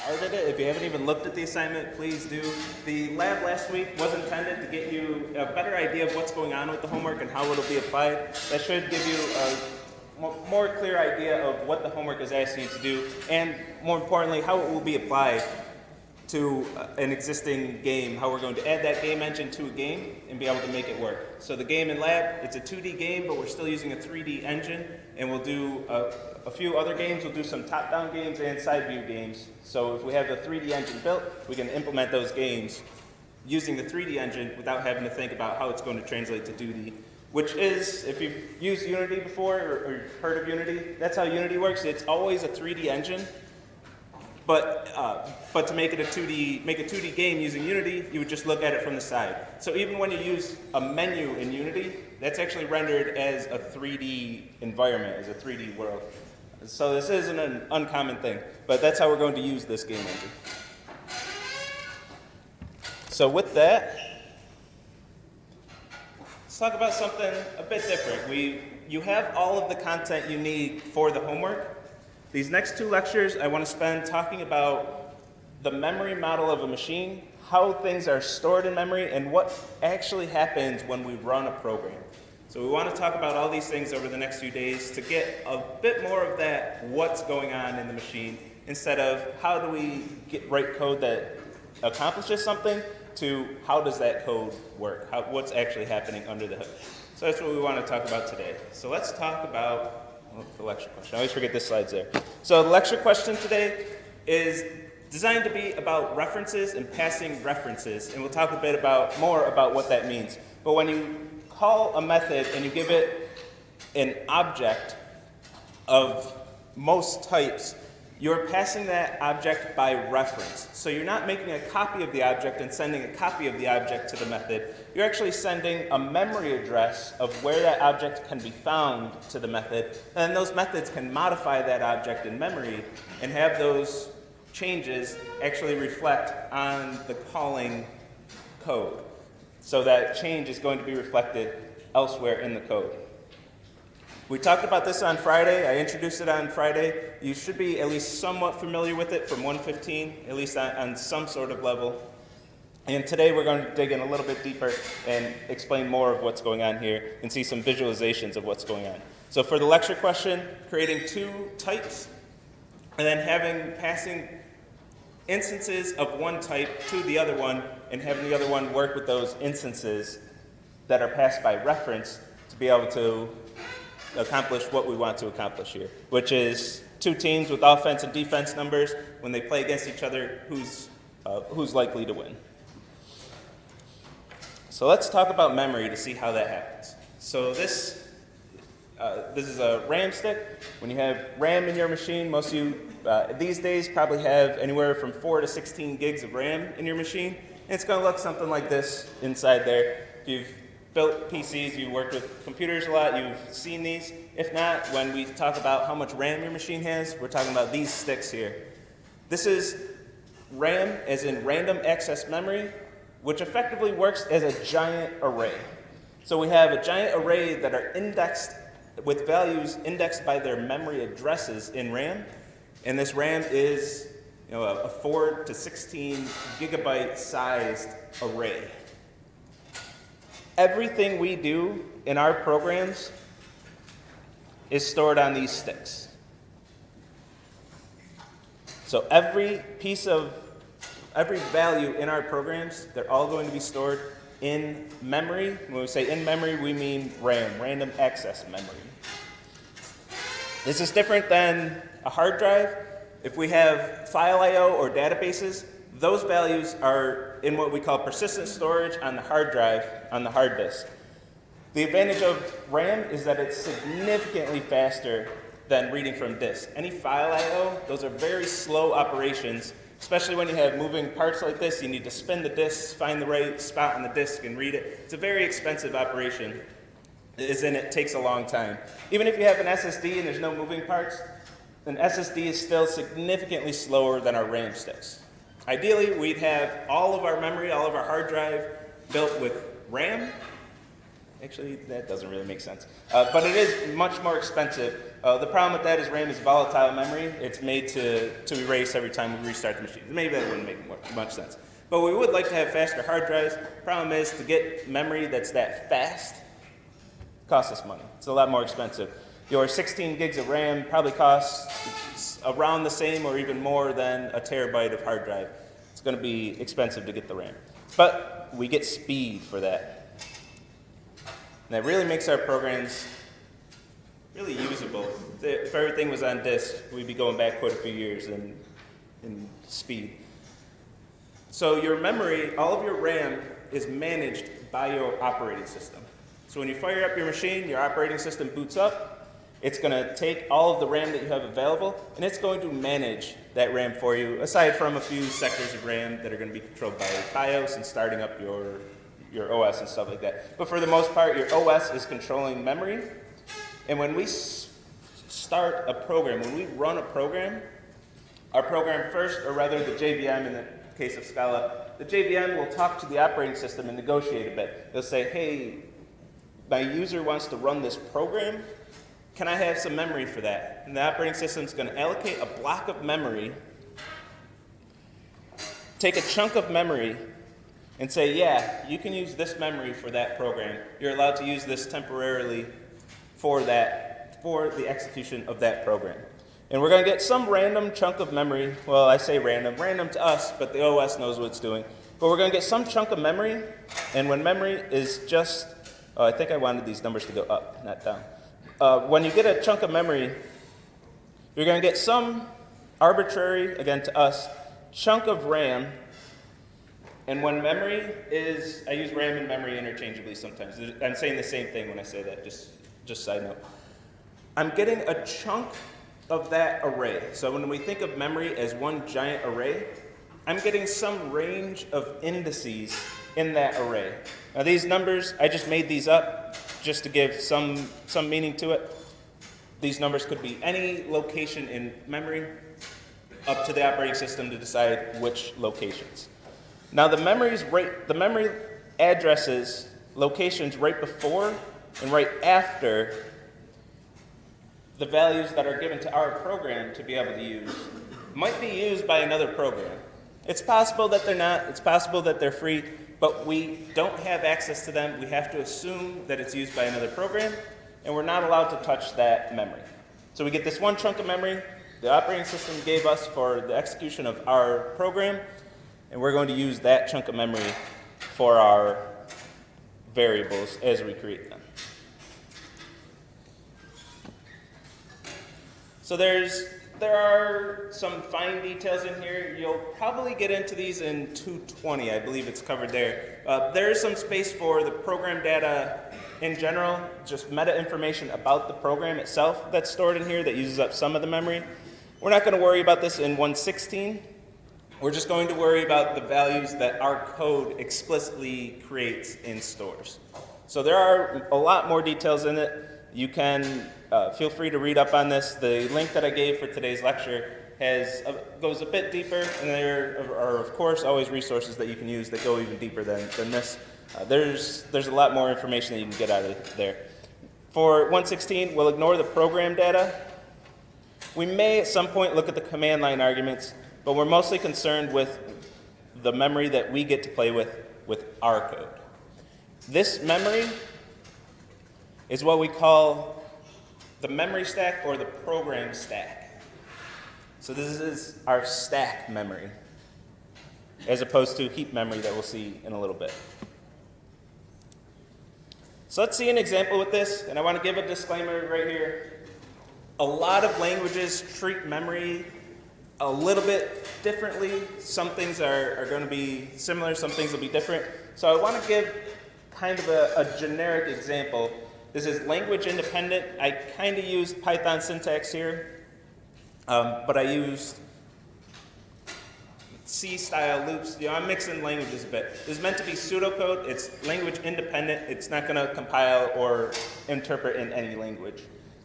started it. If you haven't even looked at the assignment, please do. The lab last week was intended to get you a better idea of what's going on with the homework and how it'll be applied. That should give you a more clear idea of what the homework is asking you to do, and more importantly, how it will be applied to an existing game, how we're going to add that game engine to a game and be able to make it work. So the game in lab, it's a 2D game, but we're still using a 3D engine, and we'll do a few other games. We'll do some top-down games and side view games. So if we have the 3D engine built, we can implement those games using the 3D engine without having to think about how it's going to translate to 2D, which is, if you've used Unity before or you've heard of Unity, that's how Unity works. It's always a 3D engine. But to make it a 2D game using Unity, you would just look at it from the side. So even when you use a menu in Unity, that's actually rendered as a 3D environment, as a 3D world. So this isn't an uncommon thing, but that's how we're going to use this game engine. So with that, let's talk about something a bit different. You have all of the content you need for the homework. These next two lectures, I want to spend talking about the memory model of a machine, how things are stored in memory, and what actually happens when we run a program. So we want to talk about all these things over the next few days to get a bit more of that what's going on in the machine, instead of how do we write code that accomplishes something, to how does that code work, what's actually happening under the hood. So that's what we want to talk about today. So let's talk about the lecture question. I always forget this slide's there. So the lecture question today is designed to be about references and passing references, and we'll talk a bit more about what that means. But when you call a method and you give it an object of most types, you're passing that object by reference. So you're not making a copy of the object and sending a copy of the object to the method. You're actually sending a memory address of where that object can be found to the method, and those methods can modify that object in memory and have those changes actually reflect on the calling code. So that change is going to be reflected elsewhere in the code. We talked about this on Friday. I introduced it on Friday. You should be at least somewhat familiar with it from 115, at least on some sort of level. And today we're going to dig in a little bit deeper and explain more of what's going on here and see some visualizations of what's going on. So for the lecture question, creating two types and then passing instances of one type to the other one and having the other one work with those instances that are passed by reference to be able to accomplish what we want to accomplish here, which is two teams with offense and defense numbers. When they play against each other, who's likely to win. So let's talk about memory to see how that happens. So this is a RAM stick. When you have RAM in your machine, most of you these days probably have anywhere from 4 to 16 gigs of RAM in your machine. And it's going to look something like this inside there. If you've built PCs, you worked with computers a lot, you've seen these. If not, when we talk about how much RAM your machine has, we're talking about these sticks here. This is RAM as in random access memory, which effectively works as a giant array. So we have a giant array that are indexed with values indexed by their memory addresses in RAM, and this RAM is a 4 to 16 gigabyte sized array. Everything we do in our programs is stored on these sticks. So every value in our programs, they're all going to be stored in memory. When we say in memory, we mean RAM, random access memory. This is different than a hard drive. If we have file I/O or databases, those values are in what we call persistent storage on the hard drive, on the hard disk. The advantage of RAM is that it's significantly faster than reading from disk. Any file I/O, those are very slow operations, especially when you have moving parts like this. You need to spin the disk, find the right spot on the disk, and read it. It's a very expensive operation, as in it takes a long time. Even if you have an SSD and there's no moving parts, an SSD is still significantly slower than our RAM sticks. Ideally, we'd have all of our memory, all of our hard drive built with RAM. Actually, that doesn't really make sense. But it is much more expensive The problem with that is RAM is volatile memory. It's made to erase every time we restart the machine. Maybe that wouldn't make much sense. But we would like to have faster hard drives. Problem is, to get memory that's that fast costs us money. It's a lot more expensive. Your 16 gigs of RAM probably costs around the same or even more than a terabyte of hard drive. It's going to be expensive to get the RAM. But we get speed for that. And that really makes our programs really usable. If everything was on disk, we'd be going back quite a few years in speed. So your memory, all of your RAM, is managed by your operating system. So when you fire up your machine, your operating system boots up. It's going to take all of the RAM that you have available, and it's going to manage that RAM for you, aside from a few sectors of RAM that are going to be controlled by BIOS and starting up your OS and stuff like that. But for the most part, your OS is controlling memory. And when we start a program, when we run a program, our program first, or rather the JVM in the case of Scala, the JVM will talk to the operating system and negotiate a bit. They'll say, hey, my user wants to run this program. Can I have some memory for that? And the operating system is going to allocate a block of memory, take a chunk of memory, and say, yeah, you can use this memory for that program. You're allowed to use this temporarily for the execution of that program. And we're going to get some random chunk of memory. Well, I say random to us, but the OS knows what it's doing. But we're going to get some chunk of memory, and when memory is just, I think I wanted these numbers to go up, not down. When you get a chunk of memory, you're going to get some arbitrary, again to us, chunk of RAM. And when memory is, I use RAM and memory interchangeably sometimes. I'm saying the same thing when I say that, just side note. I'm getting a chunk of that array. So when we think of memory as one giant array, I'm getting some range of indices in that array. Now these numbers, I just made these up just to give some meaning to it. These numbers could be any location in memory, up to the operating system to decide which locations. Now the memory addresses locations right before and right after the values that are given to our program to be able to use might be used by another program. It's possible that they're not, it's possible that they're free, but we don't have access to them. We have to assume that it's used by another program, and we're not allowed to touch that memory. So we get this one chunk of memory the operating system gave us for the execution of our program, and we're going to use that chunk of memory for our variables as we create them. So there are some fine details in here. You'll probably get into these in 220. I believe it's covered there. There is some space for the program data in general, just meta information about the program itself that's stored in here that uses up some of the memory. We're not going to worry about this in 116. We're just going to worry about the values that our code explicitly creates and stores. So there are a lot more details in it. You can feel free to read up on this. The link that I gave for today's lecture goes a bit deeper, and there are, of course, always resources that you can use that go even deeper than this. There's a lot more information that you can get out of there. For 116, we'll ignore the program data. We may at some point look at the command line arguments, but we're mostly concerned with the memory that we get to play with our code. This memory is what we call the memory stack or the program stack. So this is our stack memory, as opposed to heap memory that we'll see in a little bit. So let's see an example with this, and I want to give a disclaimer right here. A lot of languages treat memory a little bit differently. Some things are going to be similar, some things will be different. So I want to give kind of a generic example. This is language independent. I kind of used Python syntax here, but I used C-style loops. I'm mixing languages a bit. This is meant to be pseudocode. It's language independent. It's not going to compile or interpret in any language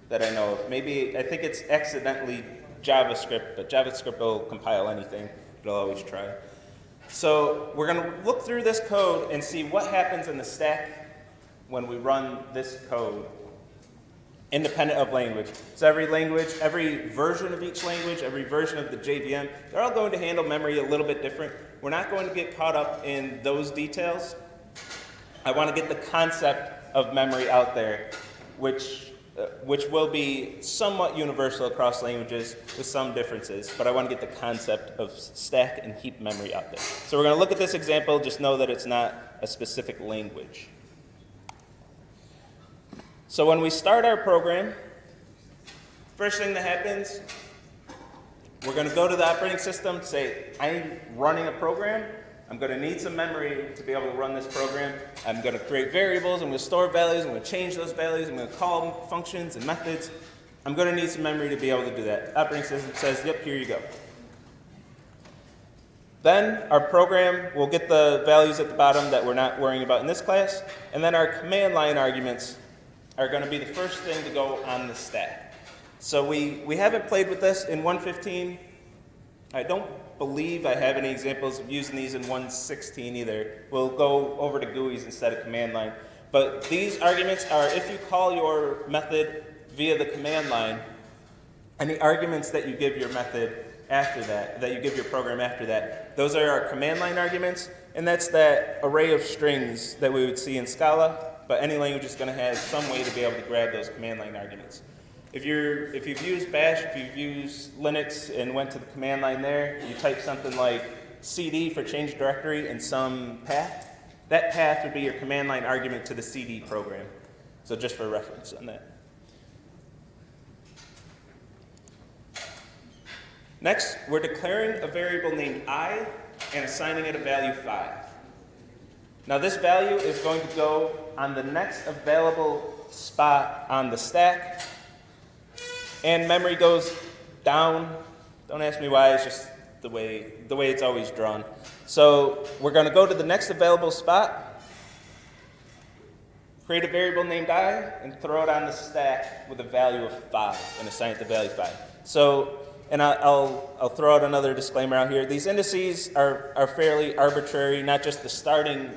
that I know of. Maybe, I think it's accidentally JavaScript, but JavaScript will compile anything. It'll always try. So we're going to look through this code and see what happens in the stack when we run this code. independent of language. So every language, every version of each language, every version of the JVM, they're all going to handle memory a little bit different. We're not going to get caught up in those details. I want to get the concept of memory out there, which will be somewhat universal across languages with some differences, but I want to get the concept of stack and heap memory out there. So we're going to look at this example, just know that it's not a specific language. So when we start our program, first thing that happens, we're going to go to the operating system, say, I'm running a program. I'm going to need some memory to be able to run this program. I'm going to create variables. I'm going to store values. I'm going to change those values. I'm going to call functions and methods. I'm going to need some memory to be able to do that. Operating system says, yep, here you go. Then our program will get the values at the bottom that we're not worrying about in this class. And then our command line arguments are going to be the first thing to go on the stack. So we haven't played with this in 1.15. I don't believe I have any examples of using these in 1.16 either. We'll go over to GUIs instead of command line. But these arguments are if you call your method via the command line, and the arguments that you give your method after that you give your program after that, those are our command line arguments, and that's that array of strings that we would see in Scala, but any language is going to have some way to be able to grab those command line arguments. If you've used Bash, if you've used Linux and went to the command line there, you type something like cd for change directory and some path, that path would be your command line argument to the cd program. So just for reference on that. Next, we're declaring a variable named I and assigning it a value 5. Now this value is going to go on the next available spot on the stack. And memory goes down. Don't ask me why, it's just the way it's always drawn. So we're going to go to the next available spot, create a variable named I, and throw it on the stack with a value of 5 and assign it the value 5. So, and I'll throw out another disclaimer out here. These indices are fairly arbitrary, not just the starting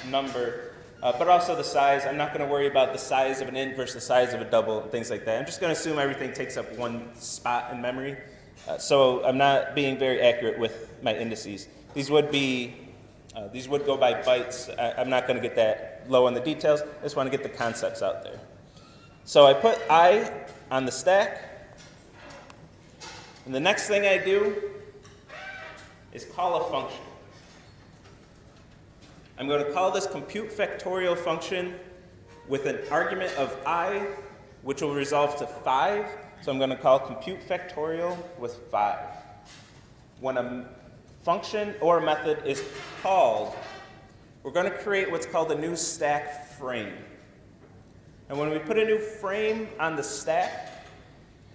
number, but also the size. I'm not going to worry about the size of an int versus the size of a double, things like that. I'm just going to assume everything takes up one spot in memory. So I'm not being very accurate with my indices. These would go by bytes. I'm not going to get that low on the details. I just want to get the concepts out there. So I put I on the stack. And the next thing I do is call a function. I'm going to call this computeFactorial function with an argument of I, which will resolve to 5. So I'm going to call computeFactorial with 5. When a function or a method is called, we're going to create what's called a new stack frame. And when we put a new frame on the stack,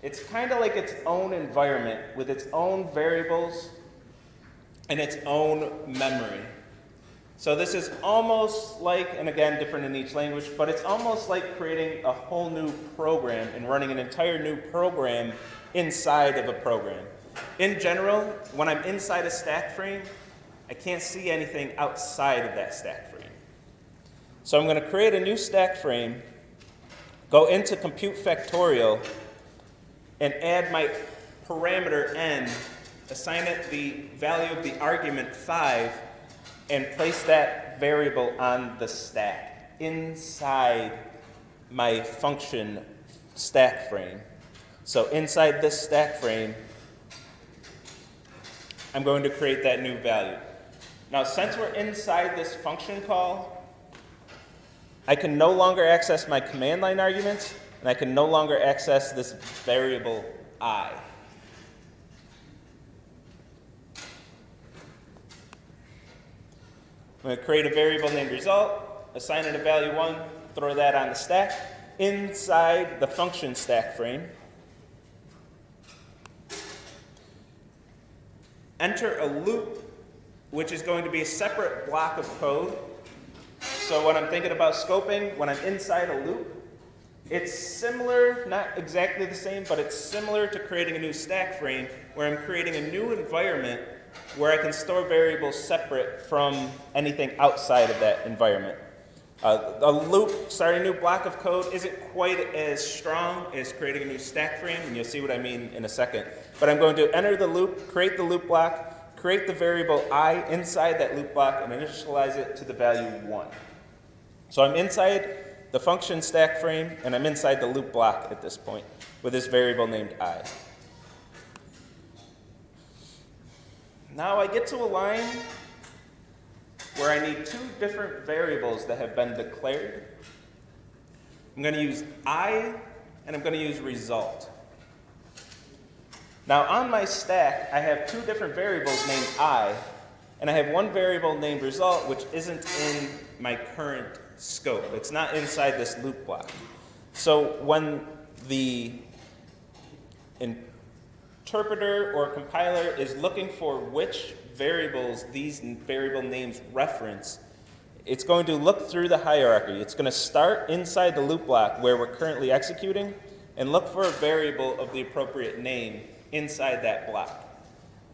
it's kind of like its own environment with its own variables and its own memory. So this is almost like, and again, different in each language, but it's almost like creating a whole new program and running an entire new program inside of a program. In general, when I'm inside a stack frame, I can't see anything outside of that stack frame. So I'm going to create a new stack frame, go into computeFactorial, and add my parameter n, assign it the value of the argument 5, and place that variable on the stack inside my function stack frame. So inside this stack frame, I'm going to create that new value. Now, since we're inside this function call, I can no longer access my command line arguments, and I can no longer access this variable I. I'm going to create a variable named result, assign it a value 1, throw that on the stack inside the function stack frame. Enter a loop, which is going to be a separate block of code. So when I'm thinking about scoping, when I'm inside a loop, it's similar, not exactly the same, but it's similar to creating a new stack frame where I'm creating a new environment where I can store variables separate from anything outside of that environment. A loop, starting a new block of code, isn't quite as strong as creating a new stack frame, and you'll see what I mean in a second. But I'm going to enter the loop, create the loop block, create the variable I inside that loop block, and initialize it to the value 1. So I'm inside the function stack frame, and I'm inside the loop block at this point with this variable named I. Now I get to a line where I need two different variables that have been declared. I'm going to use I, and I'm going to use result. Now on my stack, I have two different variables named I, and I have one variable named result, which isn't in my current scope. It's not inside this loop block. So when the interpreter or compiler is looking for which variables these variable names reference, it's going to look through the hierarchy. It's going to start inside the loop block where we're currently executing and look for a variable of the appropriate name inside that block.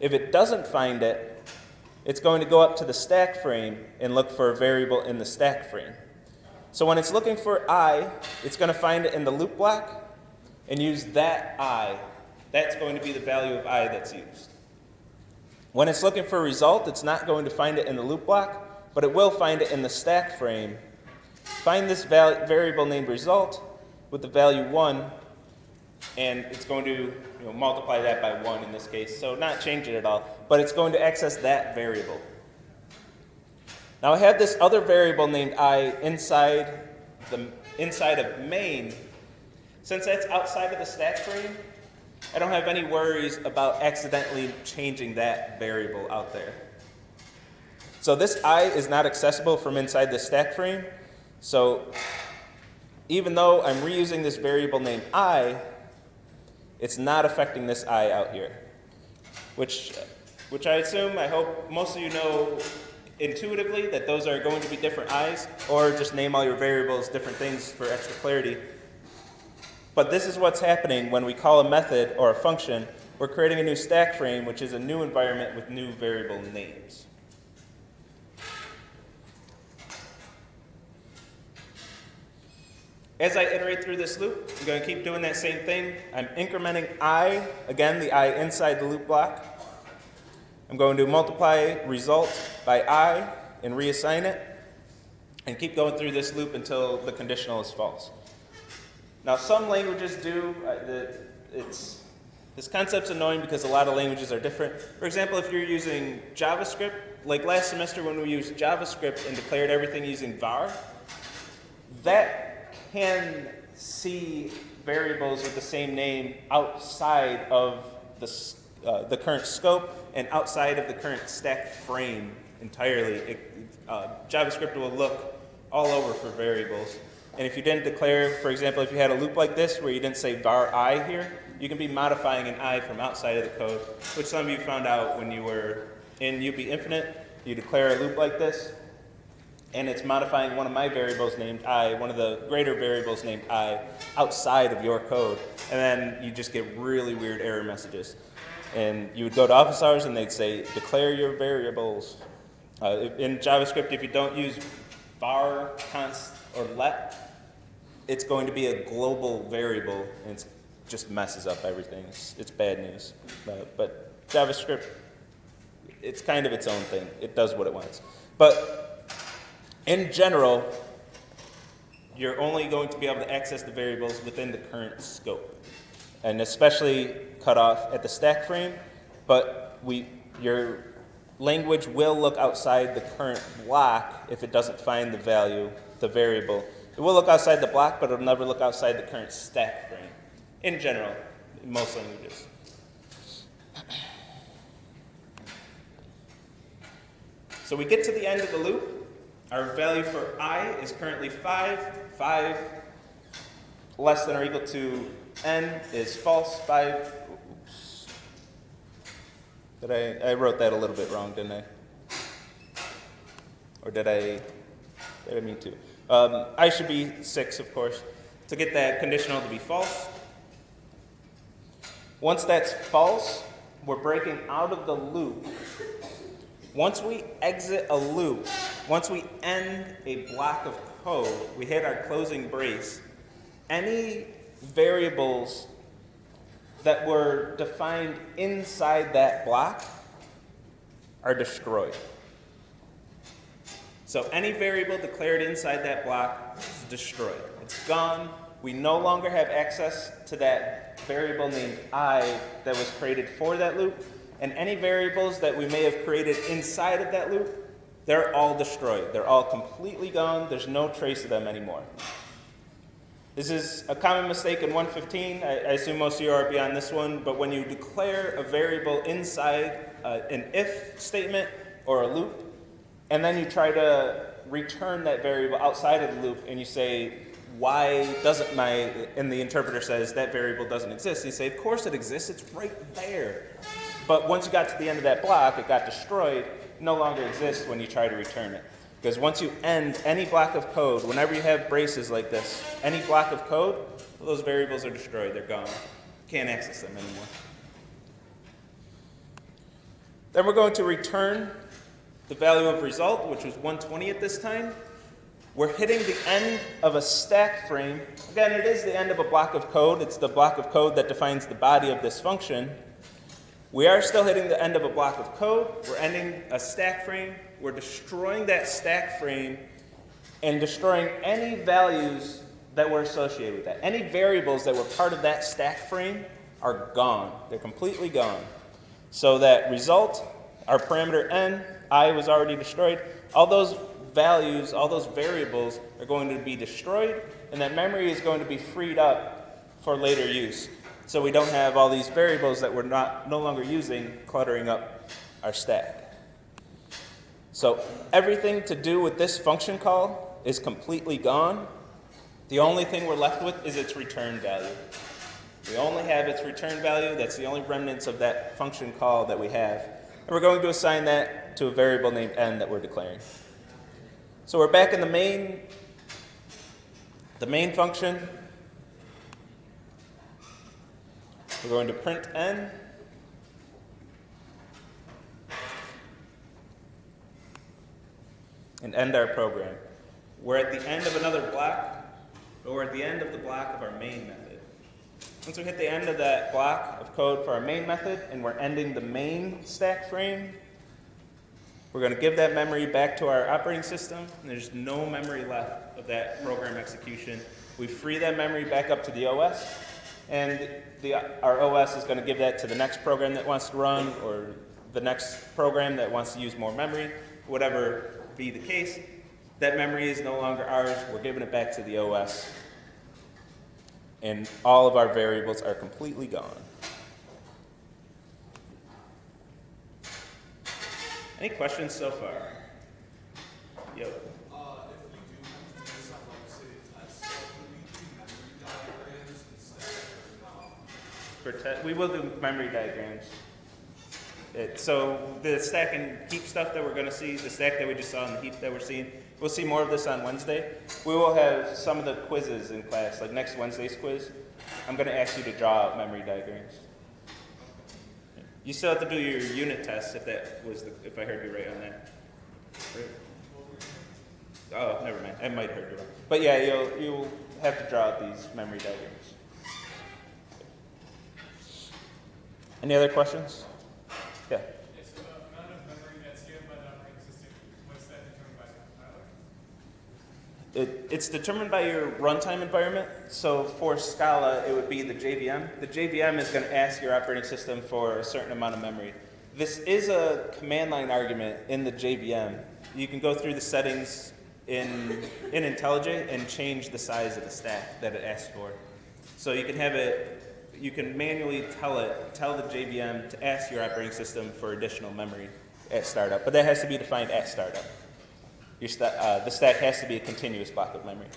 If it doesn't find it, it's going to go up to the stack frame and look for a variable in the stack frame. So when it's looking for I, it's going to find it in the loop block and use that I. That's going to be the value of I that's used. When it's looking for a result, it's not going to find it in the loop block, but it will find it in the stack frame. Find this variable named result with the value 1, and it's going to multiply that by 1 in this case, so not change it at all, but it's going to access that variable. Now I have this other variable named I inside of main. Since that's outside of the stack frame, I don't have any worries about accidentally changing that variable out there. So this I is not accessible from inside the stack frame. So even though I'm reusing this variable named I, it's not affecting this I out here, which I assume, I hope most of you know intuitively that those are going to be different I's, or just name all your variables different things for extra clarity. But this is what's happening when we call a method or a function. We're creating a new stack frame, which is a new environment with new variable names. As I iterate through this loop, I'm going to keep doing that same thing. I'm incrementing I, again, the I inside the loop block. I'm going to multiply result by I and reassign it, and keep going through this loop until the conditional is false. Now, some languages do, this concept's annoying because a lot of languages are different. For example, if you're using JavaScript, like last semester when we used JavaScript and declared everything using var, that can see variables with the same name outside of the current scope and outside of the current stack frame entirely. JavaScript will look all over for variables. And if you didn't declare, for example, if you had a loop like this where you didn't say var I here, you can be modifying an I from outside of the code, which some of you found out when you were in UB Infinite. You declare a loop like this, and it's modifying one of my variables named I, one of the greater variables named I, outside of your code. And then you just get really weird error messages. And you would go to office hours and they'd say, declare your variables. In JavaScript, if you don't use var, const, or let, it's going to be a global variable, and it just messes up everything. It's bad news. But JavaScript, it's kind of its own thing. It does what it wants. But in general, you're only going to be able to access the variables within the current scope, and especially cut off at the stack frame. But your language will look outside the current block if it doesn't find the value, the variable. It will look outside the block, but it'll never look outside the current stack frame, in general, in most languages. So we get to the end of the loop. Our value for I is currently 5. 5 less than or equal to n is false. 5, oops. I wrote that a little bit wrong, didn't I? Or did I mean to? I should be 6, of course, to get that conditional to be false. Once that's false, we're breaking out of the loop, Once we exit a loop, once we end a block of code, we hit our closing brace, any variables that were defined inside that block are destroyed. So any variable declared inside that block is destroyed. It's gone. We no longer have access to that variable named I that was created for that loop. And any variables that we may have created inside of that loop, they're all destroyed. They're all completely gone. There's no trace of them anymore. This is a common mistake in 115. I assume most of you are beyond this one, but when you declare a variable inside an if statement or a loop, and then you try to return that variable outside of the loop, and you say, why doesn't and the interpreter says that variable doesn't exist, and you say, of course it exists, it's right there. But once you got to the end of that block, it got destroyed. It no longer exists when you try to return it. Because once you end any block of code, whenever you have braces like this, any block of code, those variables are destroyed. They're gone. Can't access them anymore. Then we're going to return the value of result, which was 120 at this time. We're hitting the end of a stack frame. Again, it is the end of a block of code. It's the block of code that defines the body of this function. We are still hitting the end of a block of code. We're ending a stack frame. We're destroying that stack frame and destroying any values that were associated with that. Any variables that were part of that stack frame are gone. They're completely gone. So that result, our parameter n, I was already destroyed. All those values, all those variables are going to be destroyed, and that memory is going to be freed up for later use. So we don't have all these variables that we're no longer using cluttering up our stack. So everything to do with this function call is completely gone. The only thing we're left with is its return value. We only have its return value. That's the only remnants of that function call that we have. And we're going to assign that to a variable named n that we're declaring. So we're back in the main function. We're going to print n. And end our program. We're at the end of another block, but we're at the end of the block of our main method. Once we hit the end of that block of code for our main method, and we're ending the main stack frame, we're going to give that memory back to our operating system, and there's no memory left of that program execution. We free that memory back up to the OS, and our OS is going to give that to the next program that wants to run, or the next program that wants to use more memory, whatever be the case. That memory is no longer ours. We're giving it back to the OS, and all of our variables are completely gone. Any questions so far? Yo. We will do memory diagrams. So the stack and heap stuff that we're going to see, the stack that we just saw in the heap that we're seeing, we'll see more of this on Wednesday. We will have some of the quizzes in class, like next Wednesday's quiz. I'm going to ask you to draw out memory diagrams. You still have to do your unit test if I heard you right on that. Right. Oh, never mind. I might have heard you wrong. But yeah, you'll have to draw out these memory diagrams. Any other questions? Yeah. Yes, so the amount of memory that's given by the operating system, what's that determined by the compiler? It's determined by your runtime environment. So for Scala, it would be the JVM. The JVM is going to ask your operating system for a certain amount of memory. This is a command line argument in the JVM. You can go through the settings in IntelliJ and change the size of the stack that it asks for. So you can have it. You can manually tell the JVM to ask your operating system for additional memory at startup, but that has to be defined at startup. The stack has to be a continuous block of memory.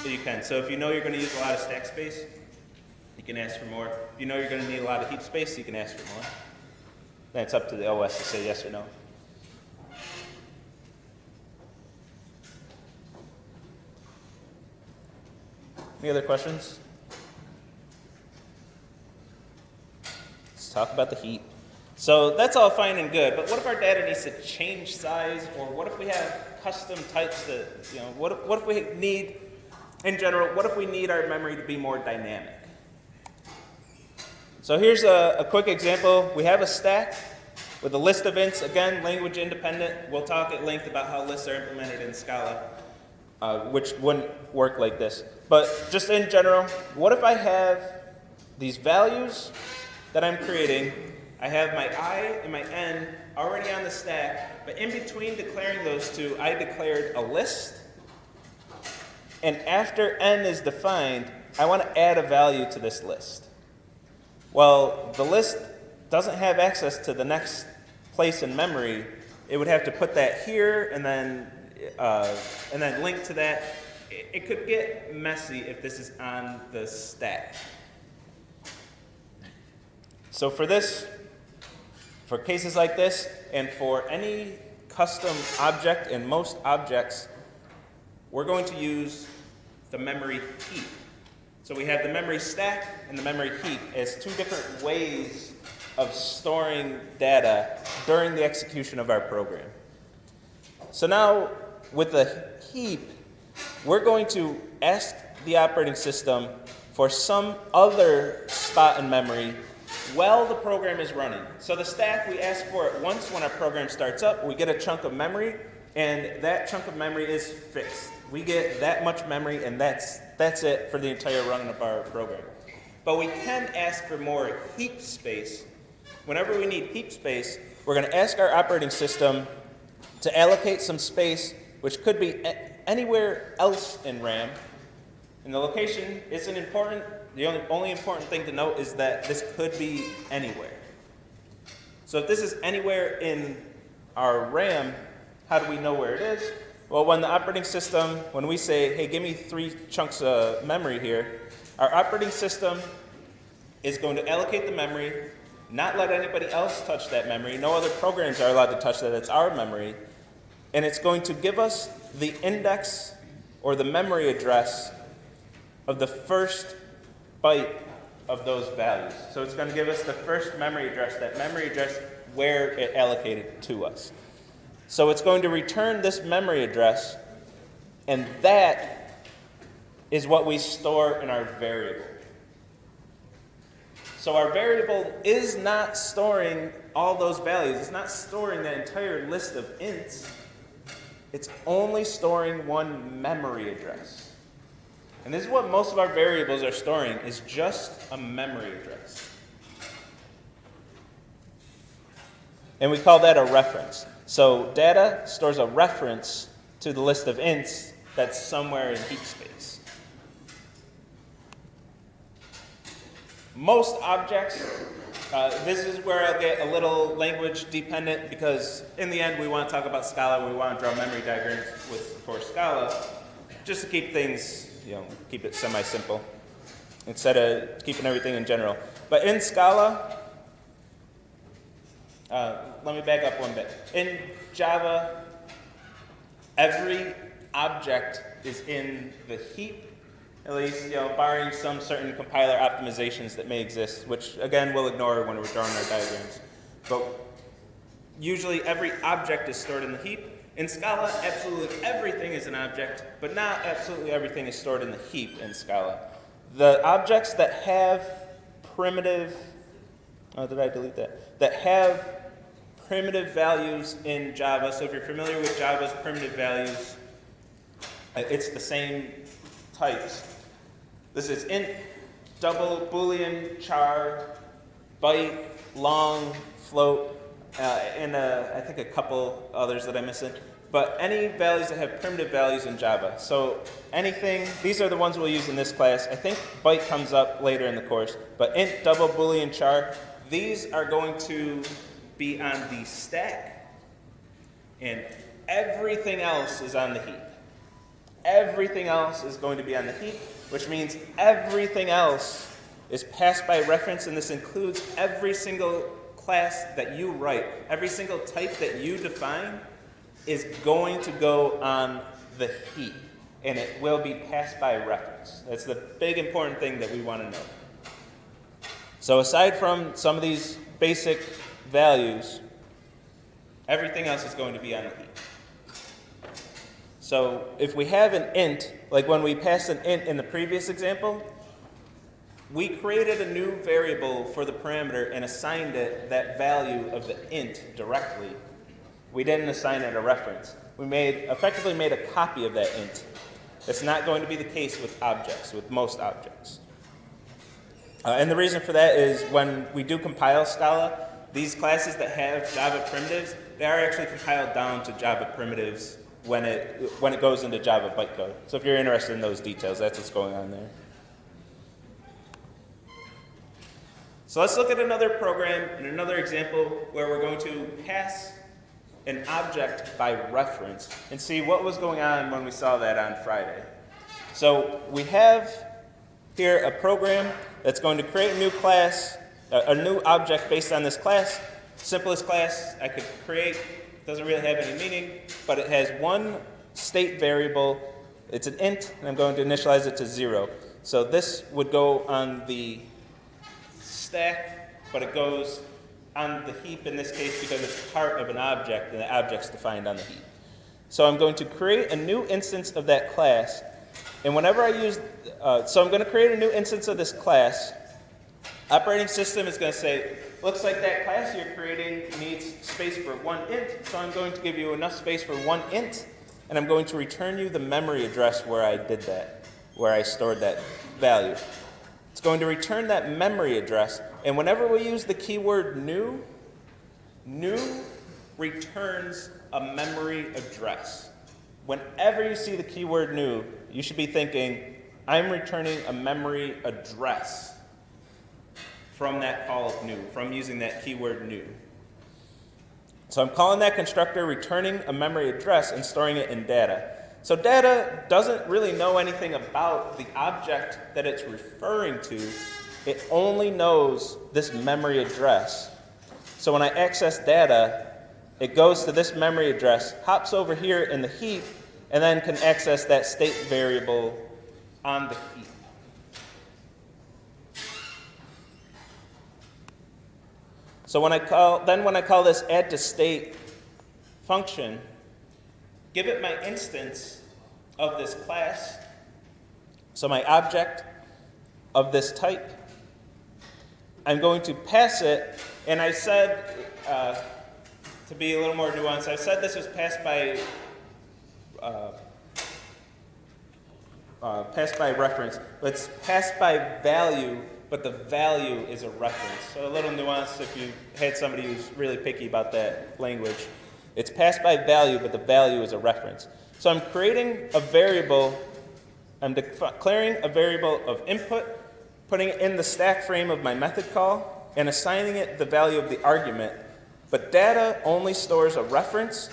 So you can. So if you know you're going to use a lot of stack space, you can ask for more. If you know you're going to need a lot of heap space, you can ask for more. Then it's up to the OS to say yes or no. Any other questions? Talk about the heap. So that's all fine and good, but what if our data needs to change size, or what if we have custom types that, what if we need, in general, what if we need our memory to be more dynamic? So here's a quick example. We have a stack with a list of ints, again, language independent. We'll talk at length about how lists are implemented in Scala, which wouldn't work like this. But just in general, what if I have these values that I'm creating? I have my I and my N already on the stack, but in between declaring those two, I declared a list. And after N is defined, I want to add a value to this list. Well, the list doesn't have access to the next place in memory. It would have to put that here and then link to that. It could get messy if this is on the stack. So for cases like this, and for any custom object and most objects, we're going to use the memory heap. So we have the memory stack and the memory heap as two different ways of storing data during the execution of our program. So now with the heap, we're going to ask the operating system for some other spot in memory while the program is running. So the stack, we ask for it once when our program starts up. We get a chunk of memory, and that chunk of memory is fixed. We get that much memory, and that's it for the entire run of our program. But we can ask for more heap space. Whenever we need heap space, we're going to ask our operating system to allocate some space, which could be anywhere else in RAM. And the location isn't important. The only important thing to note is that this could be anywhere. So if this is anywhere in our RAM, how do we know where it is? Well, when the operating system, when we say, hey, give me 3 chunks of memory here, our operating system is going to allocate the memory, not let anybody else touch that memory. No other programs are allowed to touch that. It's our memory. And it's going to give us the index or the memory address of the first byte of those values. So it's going to give us the first memory address, that memory address where it allocated to us. So it's going to return this memory address, and that is what we store in our variable. So our variable is not storing all those values. It's not storing that entire list of ints. It's only storing one memory address. And this is what most of our variables are storing, is just a memory address. And we call that a reference. So data stores a reference to the list of ints that's somewhere in heap space. Most objects, this is where I'll get a little language dependent, because in the end we want to talk about Scala, we want to draw memory diagrams for Scala, just to keep things, keep it semi-simple, instead of keeping everything in general. But in Scala, let me back up one bit. In Java, every object is in the heap, at least, barring some certain compiler optimizations that may exist, which again we'll ignore when we're drawing our diagrams. But usually every object is stored in the heap. In Scala, absolutely everything is an object, but not absolutely everything is stored in the heap in Scala. The objects that have primitive, did I delete that? That have primitive values in Java. So if you're familiar with Java's primitive values, it's the same types. This is int, double, boolean, char, byte, long, float, and I think a couple others that I'm missing. But any values that have primitive values in Java. So anything, these are the ones we'll use in this class. I think byte comes up later in the course. But int, double, boolean, char, these are going to be on the stack, and everything else is on the heap. Everything else is going to be on the heap, which means everything else is passed by reference, and this includes every single class that you write. Every single type that you define is going to go on the heap, and it will be passed by reference. That's the big important thing that we want to know. So aside from some of these basic values, everything else is going to be on the heap. So if we have an int, like when we passed an int in the previous example, we created a new variable for the parameter and assigned it that value of the int directly. We didn't assign it a reference. We effectively made a copy of that int. That's not going to be the case with objects, with most objects. And the reason for that is when we do compile Scala, these classes that have Java primitives, they are actually compiled down to Java primitives when it goes into Java bytecode. So if you're interested in those details, that's what's going on there. So let's look at another program and another example where we're going to pass an object by reference and see what was going on when we saw that on Friday. So we have here a program that's going to create a new class, a new object based on this class. Simplest class I could create. Doesn't really have any meaning, but it has one state variable. It's an int, and I'm going to initialize it to 0. So this would go on the stack, but it goes on the heap in this case because it's part of an object, and the object's defined on the heap. So I'm going to create a new instance of that class, and whenever I use, so I'm going to create a new instance of this class. Operating system is going to say, looks like that class you're creating needs space for one int, so I'm going to give you enough space for one int, and I'm going to return you the memory address where I did that, where I stored that value. It's going to return that memory address, and whenever we use the keyword new returns a memory address. Whenever you see the keyword new, you should be thinking, I'm returning a memory address from that call of new, from using that keyword new. So I'm calling that constructor, returning a memory address, and storing it in data. So data doesn't really know anything about the object that it's referring to. It only knows this memory address. So when I access data, it goes to this memory address, hops over here in the heap, and then can access that state variable on the heap. So when I call this add to state function, give it my instance of this class, so my object of this type. I'm going to pass it, and I said, to be a little more nuanced, I said this was passed by reference, but it's passed by value, but the value is a reference. So a little nuance if you had somebody who's really picky about that language. It's passed by value, but the value is a reference. So I'm creating a variable, I'm declaring a variable of input, putting it in the stack frame of my method call, and assigning it the value of the argument. But data only stores a reference,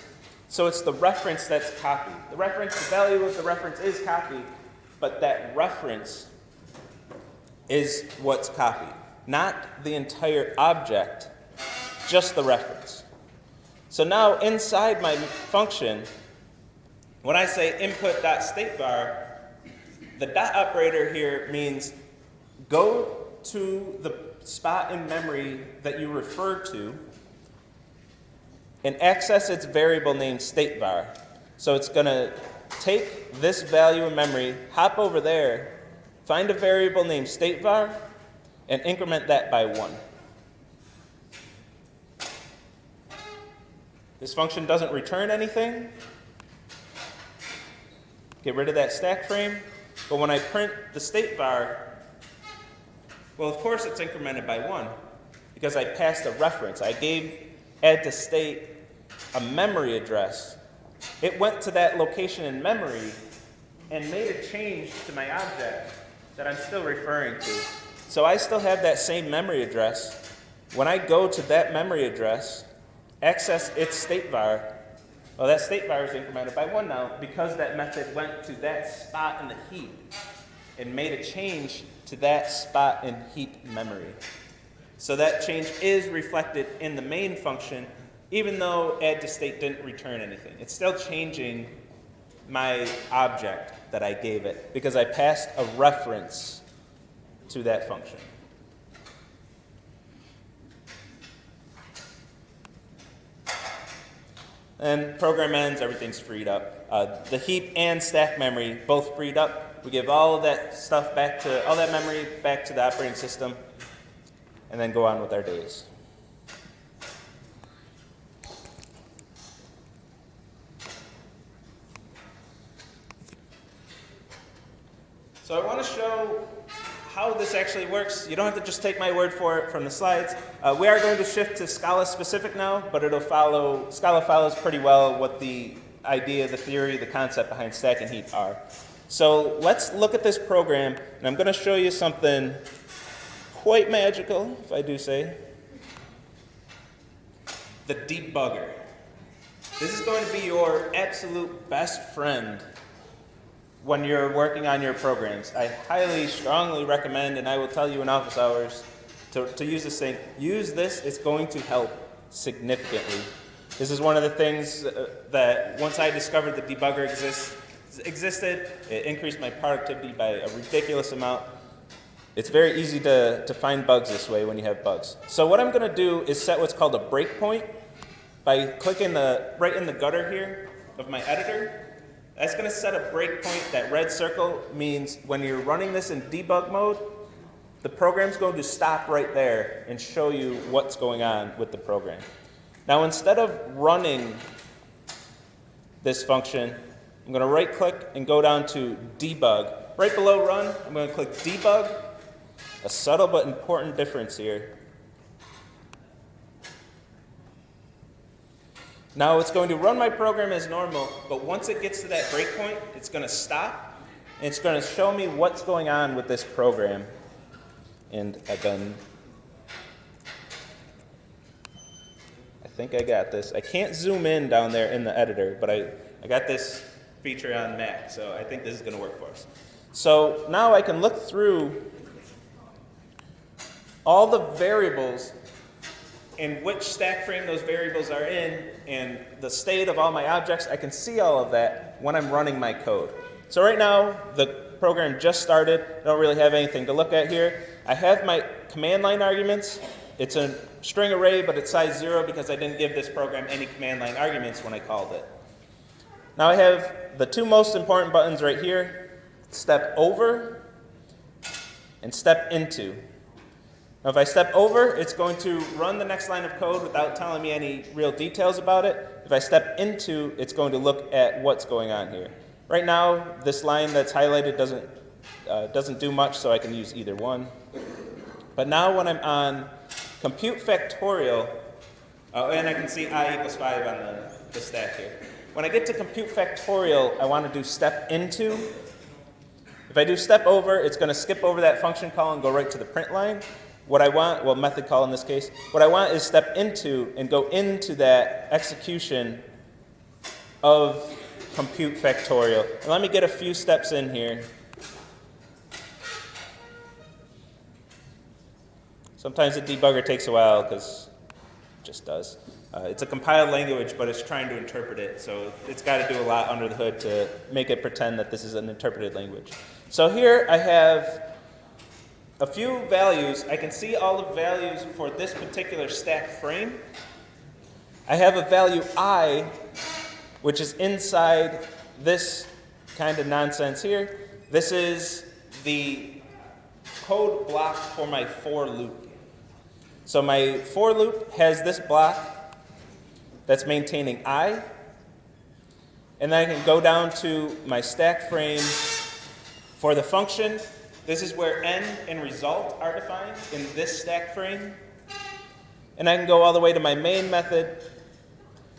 so it's the reference that's copied. The value of the reference is copied, but that reference is what's copied, not the entire object, just the reference. So now inside my function, when I say input.stateVar, the dot operator here means go to the spot in memory that you refer to and access its variable named stateVar. So it's going to take this value in memory, hop over there, find a variable named stateVar, and increment that by 1. This function doesn't return anything. Get rid of that stack frame. But when I print the stateVar, well, of course it's incremented by 1 because I passed a reference. I gave add to state a memory address. It went to that location in memory and made a change to my object that I'm still referring to. So I still have that same memory address. When I go to that memory address, access its stateVar, well, that stateVar is incremented by 1 now because that method went to that spot in the heap and made a change to that spot in heap memory. So that change is reflected in the main function, even though add to state didn't return anything. It's still changing my object that I gave it because I passed a reference to that function. And program ends, everything's freed up. The heap and stack memory both freed up. We give all of that stuff back to, all that memory back to the operating system, and then go on with our days. So I want to show how this actually works. You don't have to just take my word for it from the slides. We are going to shift to Scala specific now, but Scala follows pretty well what the idea, the theory, the concept behind stack and heap are. So let's look at this program, and I'm going to show you something quite magical, if I do say. The debugger. This is going to be your absolute best friend when you're working on your programs. I highly, strongly recommend, and I will tell you in office hours, to use this thing. Use this, it's going to help significantly. This is one of the things that once I discovered the debugger existed, it increased my productivity by a ridiculous amount. It's very easy to find bugs this way when you have bugs. So what I'm going to do is set what's called a breakpoint by clicking right in the gutter here of my editor. That's going to set a breakpoint. That red circle means when you're running this in debug mode, the program's going to stop right there and show you what's going on with the program. Now, instead of running this function, I'm going to right click and go down to debug. Right below run, I'm going to click debug. A subtle but important difference here. Now it's going to run my program as normal, but once it gets to that breakpoint, it's going to stop, and it's going to show me what's going on with this program. And I think I got this. I can't zoom in down there in the editor, but I got this feature on Mac, so I think this is going to work for us. So now I can look through all the variables and which stack frame those variables are in, and the state of all my objects. I can see all of that when I'm running my code. So right now, the program just started. I don't really have anything to look at here. I have my command line arguments. It's a string array, but it's size 0 because I didn't give this program any command line arguments when I called it. Now I have the two most important buttons right here, step over and step into. Now if I step over, it's going to run the next line of code without telling me any real details about it. If I step into, it's going to look at what's going on here. Right now, this line that's highlighted doesn't do much, so I can use either one. But now when I'm on computeFactorial, and I can see I equals 5 on the stack here. When I get to computeFactorial, I want to do step into. If I do step over, it's going to skip over that function call and go right to the print line. What I want, well, method call in this case, what I want is step into and go into that execution of computeFactorial. And let me get a few steps in here. Sometimes the debugger takes a while because it just does. It's a compiled language, but it's trying to interpret it, so it's got to do a lot under the hood to make it pretend that this is an interpreted language. So here I have a few values. I can see all the values for this particular stack frame. I have a value I, which is inside this kind of nonsense here. This is the code block for my for loop. So my for loop has this block that's maintaining I, and then I can go down to my stack frame for the function. This is where n and result are defined in this stack frame. And I can go all the way to my main method,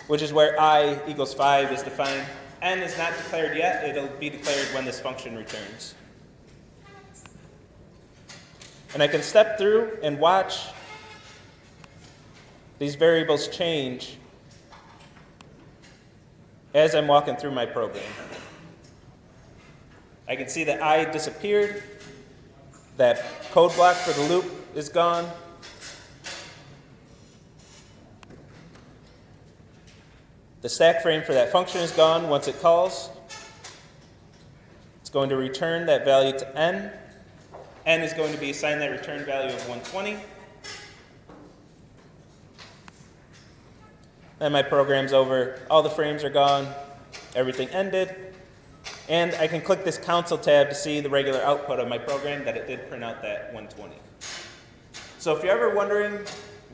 which is where I equals 5 is defined. N is not declared yet. It'll be declared when this function returns. And I can step through and watch these variables change as I'm walking through my program. I can see that I disappeared. That code block for the loop is gone. The stack frame for that function is gone once it calls. It's going to return that value to n. N is going to be assigned that return value of 120. Then my program's over, all the frames are gone, everything ended, and I can click this console tab to see the regular output of my program that it did print out that 120. So if you're ever wondering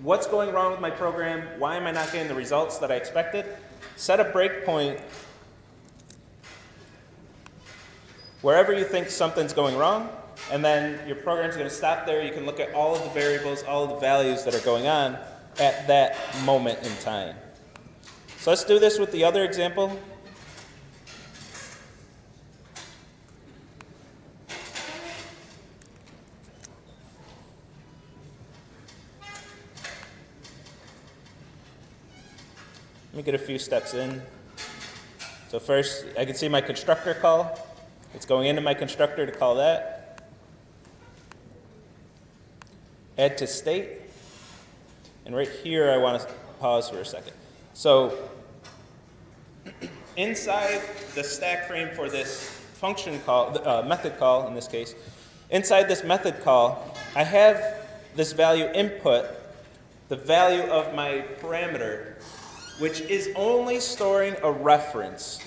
what's going wrong with my program, why am I not getting the results that I expected, set a breakpoint wherever you think something's going wrong, and then your program's going to stop there. You can look at all of the variables, all of the values that are going on at that moment in time. So let's do this with the other example. Let me get a few steps in. So first, I can see my constructor call. It's going into my constructor to call that. Add to state. And right here, I want to pause for a second. So inside the stack frame for this function call, method call in this case, inside this method call, I have this value input, the value of my parameter, which is only storing a reference.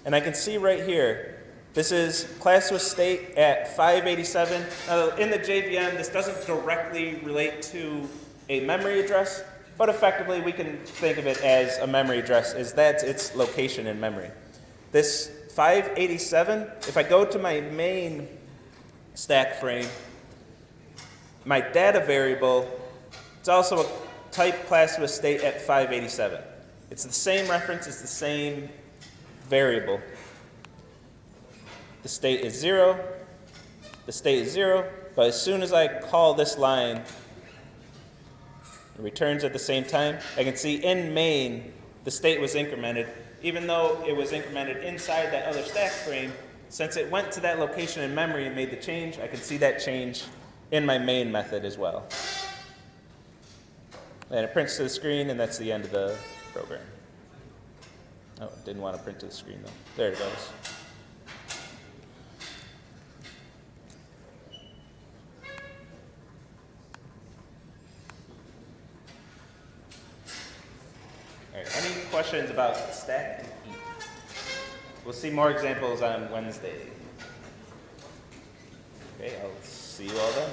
And I can see right here, this is class with state at 587. Now, in the JVM, this doesn't directly relate to a memory address, but effectively we can think of it as a memory address, as that's its location in memory. This 587, if I go to my main stack frame, my data variable, it's also a type class with state at 587. It's the same reference, it's the same variable. The state is 0, but as soon as I call this line, it returns at the same time. I can see in main, the state was incremented, even though it was incremented inside that other stack frame. Since it went to that location in memory and made the change, I can see that change in my main method as well. And it prints to the screen, and that's the end of the program. Oh, didn't want to print to the screen though. There it goes. All right, any questions about stack and heap? We'll see more examples on Wednesday. Okay, I'll see you all then.